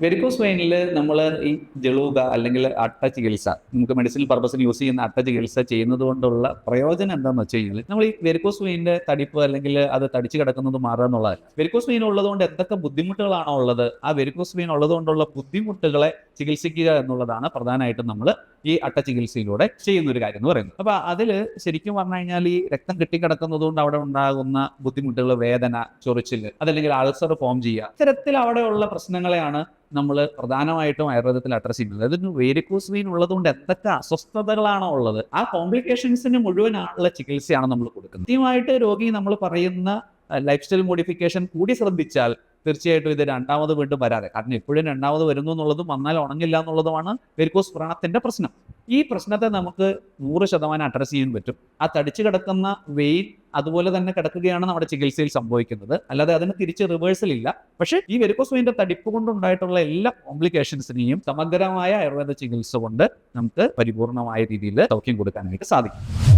Varicose വെയിനിൽ നമ്മൾ ഈ ജളൂക അല്ലെങ്കിൽ അട്ട ചികിത്സ, നമുക്ക് മെഡിസിനൽ പർപ്പസിന് യൂസ് ചെയ്യുന്ന അട്ട ചികിത്സ ചെയ്യുന്നത് കൊണ്ടുള്ള പ്രയോജനം എന്താണെന്ന് വെച്ച് കഴിഞ്ഞാൽ, നമ്മൾ ഈ വെരിക്കോസ് വെയിൻ്റെ തടിപ്പ് അല്ലെങ്കിൽ അത് തടിച്ചു കിടക്കുന്നത് മാറുക എന്നുള്ളതല്ല. വെരിക്കോസ് വെയിൻ ഉള്ളതുകൊണ്ട് എന്തൊക്കെ ബുദ്ധിമുട്ടുകളാണോ ഉള്ളത്, ആ വെരിക്കോസ് വെയിൻ ഉള്ളതുകൊണ്ടുള്ള ബുദ്ധിമുട്ടുകളെ ചികിത്സിക്കുക എന്നുള്ളതാണ് പ്രധാനമായിട്ടും നമ്മൾ ഈ അട്ട ചികിത്സയിലൂടെ ചെയ്യുന്ന ഒരു കാര്യം എന്ന് പറയുന്നത്. അപ്പൊ അതിൽ ശരിക്കും പറഞ്ഞു കഴിഞ്ഞാൽ ഈ രക്തം കെട്ടിക്കിടക്കുന്നത് കൊണ്ട് അവിടെ ഉണ്ടാകുന്ന ബുദ്ധിമുട്ടുകൾ, വേദന, ചൊറിച്ചിൽ, അതല്ലെങ്കിൽ അൾസർ ഫോം ചെയ്യുക, ഇത്തരത്തിൽ അവിടെയുള്ള പ്രശ്നങ്ങളെയാണ് നമ്മൾ പ്രധാനമായിട്ടും ആയുർവേദത്തിൽ അഡ്രസ് ചെയ്യുന്നത്. അതിന് വേരിക്കോസ് വെയിൻ ഉള്ളതുകൊണ്ട് എന്തൊക്കെ അസ്വസ്ഥതകളാണോ ഉള്ളത്, ആ കോംപ്ലിക്കേഷൻസിന് മുഴുവനായുള്ള ചികിത്സയാണ് നമ്മൾ കൊടുക്കുന്നത്. കൃത്യമായിട്ട് രോഗി നമ്മൾ പറയുന്ന ലൈഫ് സ്റ്റൈൽ മോഡിഫിക്കേഷൻ കൂടി ശ്രദ്ധിച്ചാൽ തീർച്ചയായിട്ടും ഇത് രണ്ടാമത് വീണ്ടും വരാതെ, കാരണം എപ്പോഴും രണ്ടാമത് വരുന്നു എന്നുള്ളതും വന്നാൽ ഉണങ്ങില്ല എന്നുള്ളതുമാണ് വെരിക്കോസ് വ്രണത്തിന്റെ പ്രശ്നം. ഈ പ്രശ്നത്തെ നമുക്ക് 100% അഡ്രസ് ചെയ്യാൻ പറ്റും. ആ തടിച്ചു കിടക്കുന്ന വെയിൻ അതുപോലെ തന്നെ കിടക്കുകയാണ് നമ്മുടെ ചികിത്സയിൽ സംഭവിക്കുന്നത്, അല്ലാതെ അതിന് തിരിച്ച് റിവേഴ്സൽ ഇല്ല. പക്ഷേ ഈ വെരിക്കോസ് വെയിൻ്റെ തടിപ്പ് കൊണ്ടുണ്ടായിട്ടുള്ള എല്ലാ കോംപ്ലിക്കേഷൻസിനെയും സമഗ്രമായ ആയുർവേദ ചികിത്സ കൊണ്ട് നമുക്ക് പരിപൂർണമായ രീതിയിൽ സൗഖ്യം കൊടുക്കാനായിട്ട് സാധിക്കും.